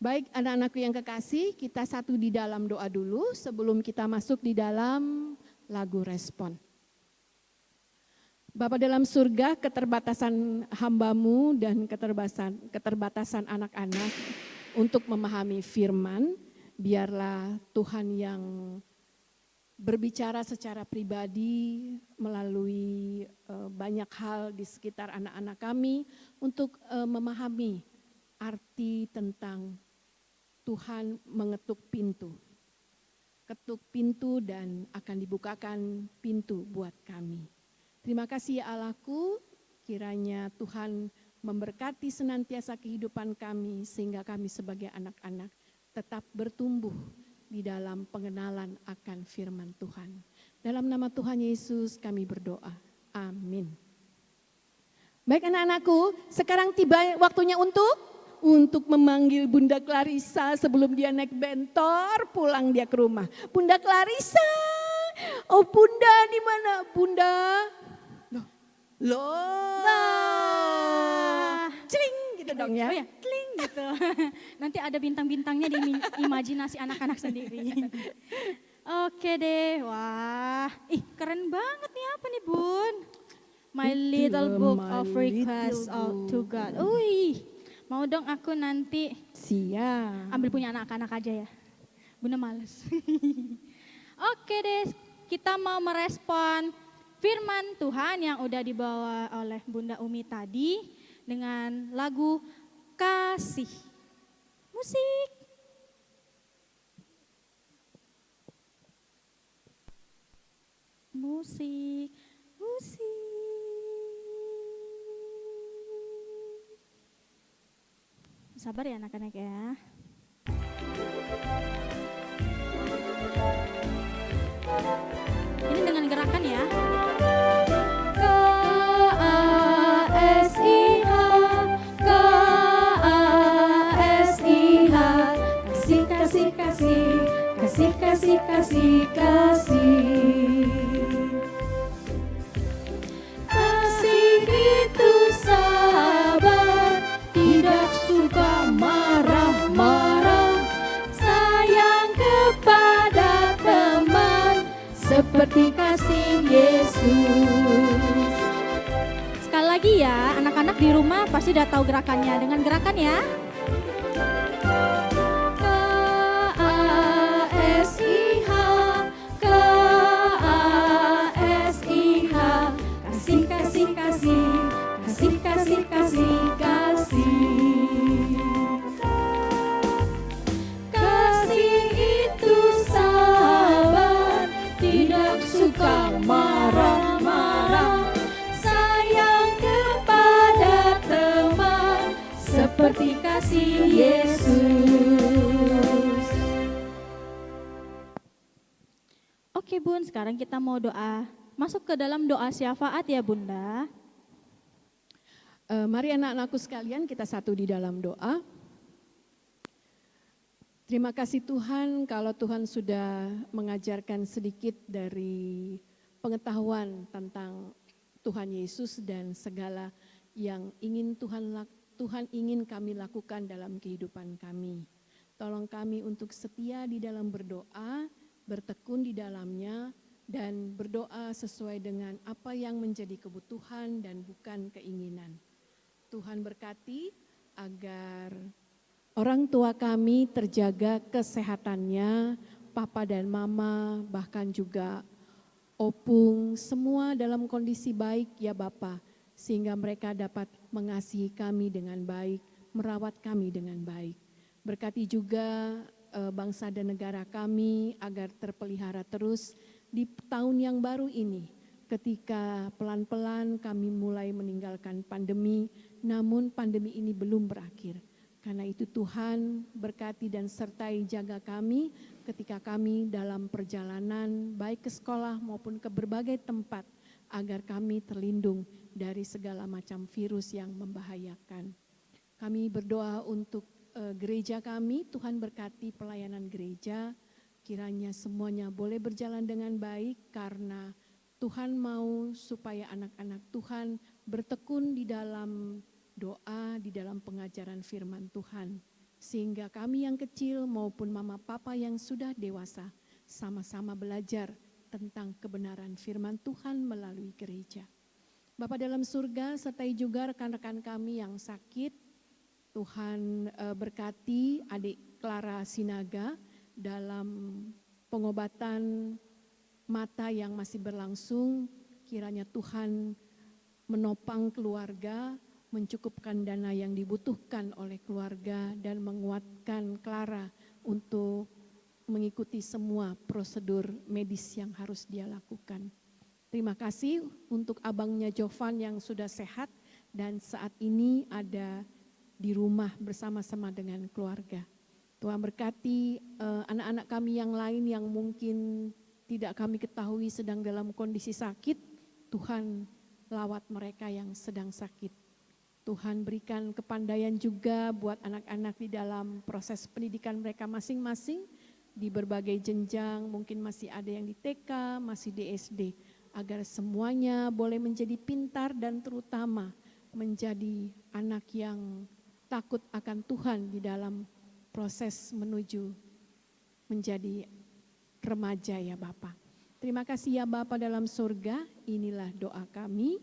Baik anak-anakku yang kekasih, kita satu di dalam doa dulu sebelum kita masuk di dalam lagu respon. Bapa dalam surga, keterbatasan hamba-Mu dan keterbatasan anak-anak untuk memahami firman, biarlah Tuhan yang berbicara secara pribadi melalui banyak hal di sekitar anak-anak kami untuk memahami arti tentang Tuhan mengetuk pintu. ketuk pintu dan akan dibukakan pintu buat kami. Terima kasih ya Allahku, kiranya Tuhan memberkati senantiasa kehidupan kami sehingga kami sebagai anak-anak tetap bertumbuh di dalam pengenalan akan firman Tuhan. Dalam nama Tuhan Yesus kami berdoa. Amin. Baik anak-anakku, sekarang tiba waktunya untuk memanggil Bunda Clarissa sebelum dia naik bentor pulang dia ke rumah. Bunda Clarissa, oh Bunda di mana Bunda? Loh, celing gitu dong ya. Oh ya, kling gitu. Nanti ada bintang-bintangnya di imajinasi anak-anak sendiri. Oke deh, wah, keren banget nih apa nih Bun? My Little Book of Requests to God. Mau dong aku nanti Siap. ambil punya anak-anak aja ya. Bunda males. Oke deh, kita mau merespon firman Tuhan yang udah dibawa oleh Bunda Umi tadi dengan lagu Kasih. Musik. Musik. Sabar ya anak-anak ya. Ini dengan gerakan ya. K-A-S-I-H, K-A-S-I-H, kasih, kasih, kasih, kasih, kasih, kasih, kasih. Kasih itu sabar, tidak suka marah-marah, sayang kepada teman, seperti kasih Yesus. Sekali lagi ya, anak-anak di rumah pasti udah tahu gerakannya. Dengan gerakan ya. K-A-S-I-H, K-A-S-I-H, kasih, kasih, kasih, kasih, kasih, kasih, kasih. Kasih itu sabar, tidak suka marah-marah, sayang kepada teman, seperti kasih Yesus. Oke Bun, sekarang kita mau doa. Masuk ke dalam doa syafaat ya Bunda. Mari anak-anakku sekalian kita satu di dalam doa. Terima kasih Tuhan kalau Tuhan sudah mengajarkan sedikit dari pengetahuan tentang Tuhan Yesus dan segala yang ingin Tuhan ingin kami lakukan dalam kehidupan kami. Tolong kami untuk setia di dalam berdoa, bertekun di dalamnya, dan berdoa sesuai dengan apa yang menjadi kebutuhan dan bukan keinginan. Tuhan berkati agar orang tua kami terjaga kesehatannya, papa dan mama, bahkan juga opung, semua dalam kondisi baik ya Bapa, sehingga mereka dapat mengasihi kami dengan baik, merawat kami dengan baik. Berkati juga bangsa dan negara kami agar terpelihara terus di tahun yang baru ini, ketika pelan-pelan kami mulai meninggalkan pandemi, namun pandemi ini belum berakhir. Karena itu Tuhan berkati dan sertai jaga kami ketika kami dalam perjalanan baik ke sekolah maupun ke berbagai tempat agar kami terlindung dari segala macam virus yang membahayakan. Kami berdoa untuk gereja kami, Tuhan berkati pelayanan gereja, kiranya semuanya boleh berjalan dengan baik karena Tuhan mau supaya anak-anak Tuhan bertekun di dalam doa, di dalam pengajaran firman Tuhan. Sehingga kami yang kecil maupun mama papa yang sudah dewasa sama-sama belajar tentang kebenaran firman Tuhan melalui gereja. Bapa dalam surga, sertai juga rekan-rekan kami yang sakit. Tuhan berkati adik Clara Sinaga dalam pengobatan mata yang masih berlangsung. Kiranya Tuhan menopang keluarga, mencukupkan dana yang dibutuhkan oleh keluarga dan menguatkan Clara untuk mengikuti semua prosedur medis yang harus dia lakukan. Terima kasih untuk abangnya Jovan yang sudah sehat dan saat ini ada di rumah bersama-sama dengan keluarga. Tuhan berkati anak-anak kami yang lain yang mungkin tidak kami ketahui sedang dalam kondisi sakit. Tuhan lawat mereka yang sedang sakit. Tuhan berikan kepandaian juga buat anak-anak di dalam proses pendidikan mereka masing-masing di berbagai jenjang, mungkin masih ada yang di TK, masih di SD, agar semuanya boleh menjadi pintar dan terutama menjadi anak yang takut akan Tuhan di dalam proses menuju menjadi remaja ya Bapa. Terima kasih ya Bapa dalam surga, inilah doa kami.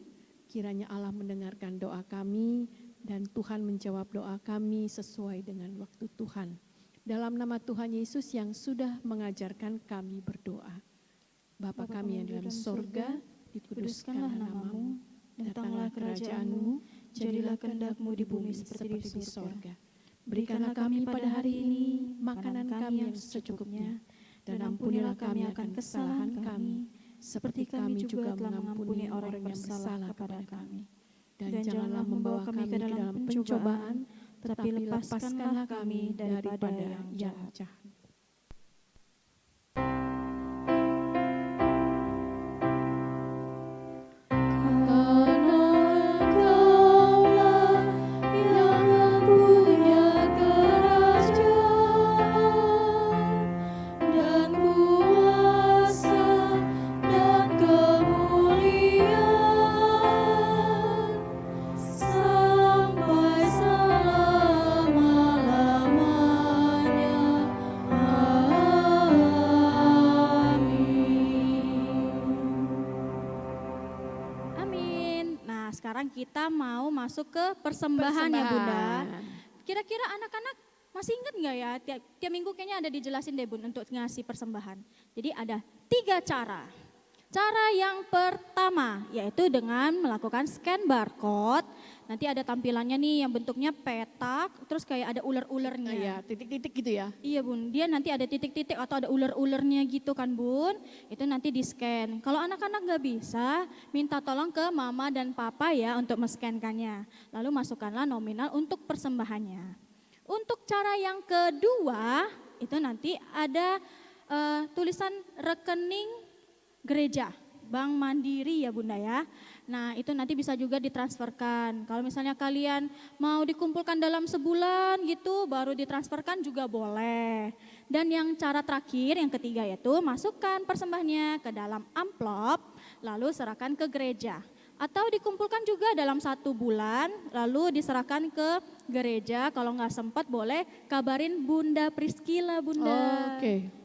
Kiranya Allah mendengarkan doa kami dan Tuhan menjawab doa kami sesuai dengan waktu Tuhan. Dalam nama Tuhan Yesus yang sudah mengajarkan kami berdoa. Bapa kami yang dalam surga, dikuduskanlah namamu, datanglah kerajaanmu, jadilah kehendak-Mu di bumi seperti di surga. Berikanlah kami pada hari ini makanan kami yang secukupnya, dan ampunilah kami akan kesalahan kami, seperti kami juga telah mengampuni orang yang bersalah kepada kami. Dan janganlah membawa kami ke dalam pencobaan, tetapi lepaskanlah kami daripada yang jahat. Kita mau masuk ke persembahan ya Bunda. Kira-kira anak-anak masih ingat nggak ya? Tiap minggu kayaknya ada dijelasin deh Bun untuk ngasih persembahan. Jadi ada 3 cara. Cara yang pertama yaitu dengan melakukan scan barcode. Nanti ada tampilannya nih yang bentuknya petak, terus kayak ada ular-ularnya. Iya, titik-titik gitu ya. Iya Bun, dia nanti ada titik-titik atau ada ular-ularnya gitu kan Bun. Itu nanti di scan. Kalau anak-anak nggak bisa, minta tolong ke mama dan papa ya untuk men-scan-kannya. Lalu masukkanlah nominal untuk persembahannya. Untuk cara yang kedua, itu nanti ada tulisan rekening gereja, Bank Mandiri ya Bunda ya. Nah itu nanti bisa juga ditransferkan. Kalau misalnya kalian mau dikumpulkan dalam sebulan gitu baru ditransferkan juga boleh. Dan yang cara terakhir yang ketiga yaitu masukkan persembahannya ke dalam amplop lalu serahkan ke gereja. Atau dikumpulkan juga dalam 1 bulan lalu diserahkan ke gereja. Kalau nggak sempat boleh kabarin Bunda Priscilla Bunda. Oke.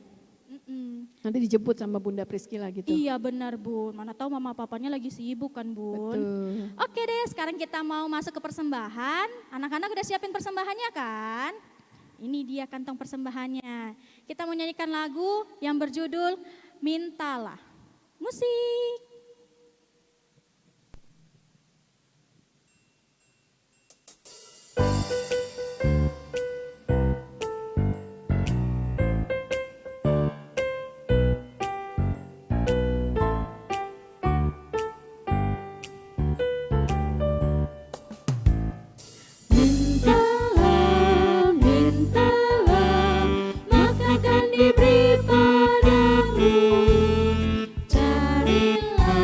Nanti dijemput sama Bunda Priscilla gitu. Iya benar Bun, mana tahu mama papanya lagi sibuk kan Bun. Betul. Oke deh sekarang kita mau masuk ke persembahan. Anak-anak udah siapin persembahannya kan? Ini dia kantong persembahannya. Kita mau nyanyikan lagu yang berjudul Mintalah. Musik. Diberi padamu, carilah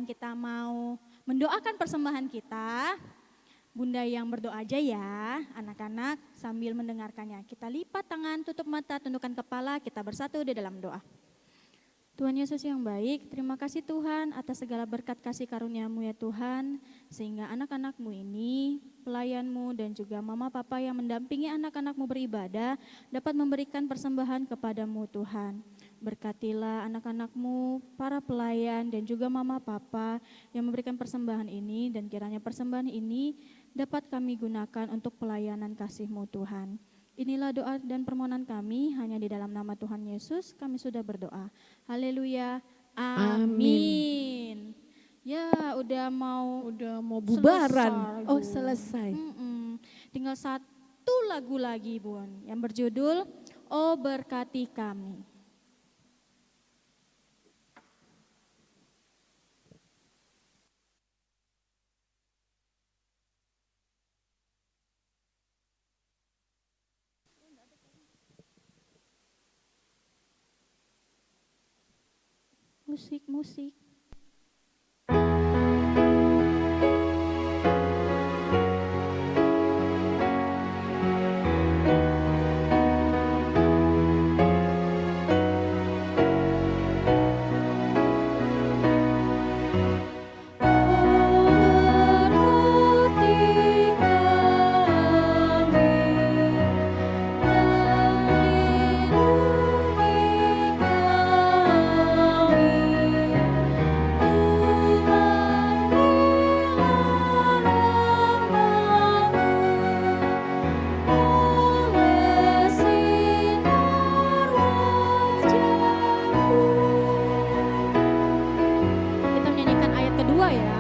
kita mau mendoakan persembahan kita, Bunda yang berdoa aja ya, anak-anak sambil mendengarkannya. Kita lipat tangan, tutup mata, tundukkan kepala, kita bersatu di dalam doa. Tuhan Yesus yang baik, terima kasih Tuhan atas segala berkat kasih karunia-Mu ya Tuhan, sehingga anak-anak-Mu ini, pelayan-Mu dan juga mama papa yang mendampingi anak-anak-Mu beribadah, dapat memberikan persembahan kepada-Mu Tuhan. Berkatilah anak-anak-Mu, para pelayan dan juga mama papa yang memberikan persembahan ini, dan kiranya persembahan ini dapat kami gunakan untuk pelayanan kasih-Mu Tuhan. Inilah doa dan permohonan kami, hanya di dalam nama Tuhan Yesus kami sudah berdoa. Haleluya, amin. Ya udah mau bubaran. selesai, Oh Bu. selesai. Tinggal satu lagu lagi Bun, yang berjudul Oh Berkati Kami. Musik. Kita menyanyikan ayat kedua ya.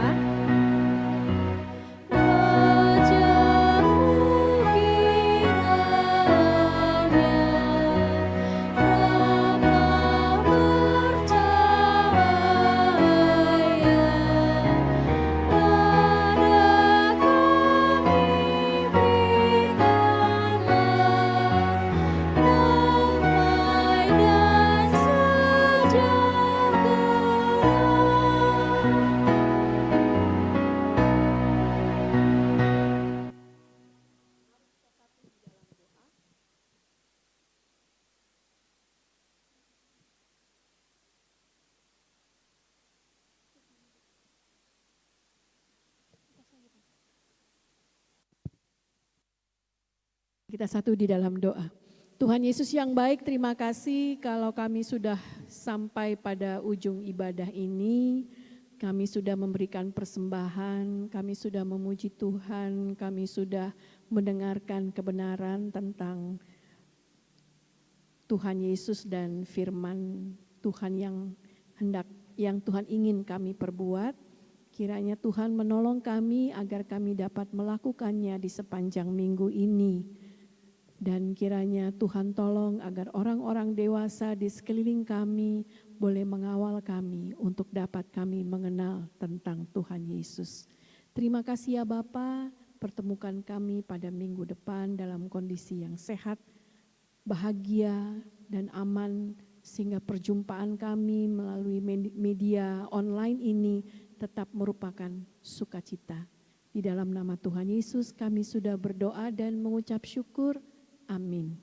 Kita satu di dalam doa. Tuhan Yesus yang baik, terima kasih kalau kami sudah sampai pada ujung ibadah ini. Kami sudah memberikan persembahan, kami sudah memuji Tuhan, kami sudah mendengarkan kebenaran tentang Tuhan Yesus dan firman Tuhan yang Tuhan ingin kami perbuat. Kiranya Tuhan menolong kami agar kami dapat melakukannya di sepanjang minggu ini. Dan kiranya Tuhan tolong agar orang-orang dewasa di sekeliling kami boleh mengawal kami untuk dapat kami mengenal tentang Tuhan Yesus. Terima kasih ya Bapa, pertemukan kami pada minggu depan dalam kondisi yang sehat, bahagia dan aman, sehingga perjumpaan kami melalui media online ini tetap merupakan sukacita. Di dalam nama Tuhan Yesus kami sudah berdoa dan mengucap syukur. Amin.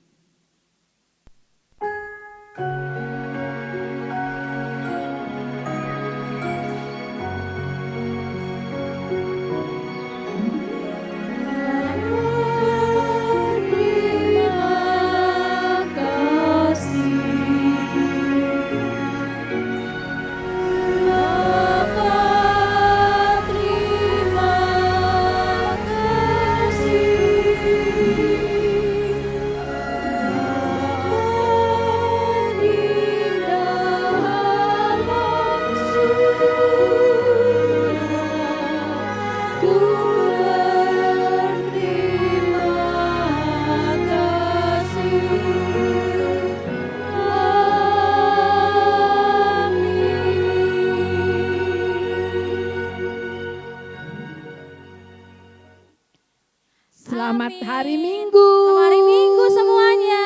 Selamat hari Minggu. Selamat hari Minggu semuanya.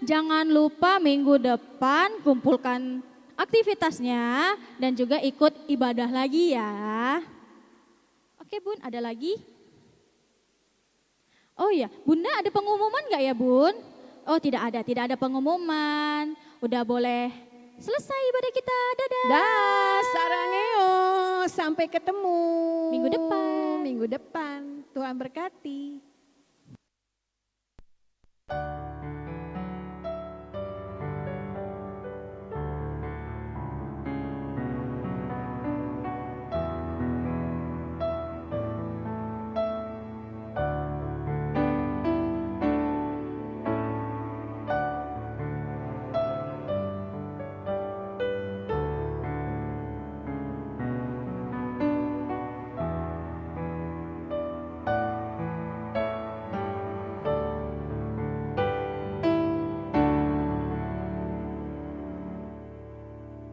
Jangan lupa minggu depan kumpulkan aktivitasnya dan juga ikut ibadah lagi ya. Oke Bun, ada lagi? Oh iya, Bunda ada pengumuman gak ya Bun? Oh tidak ada pengumuman. Udah boleh selesai ibadah kita, dadah. Dah, sarangeo, sampai ketemu Minggu depan. Minggu depan. Tuhan berkati.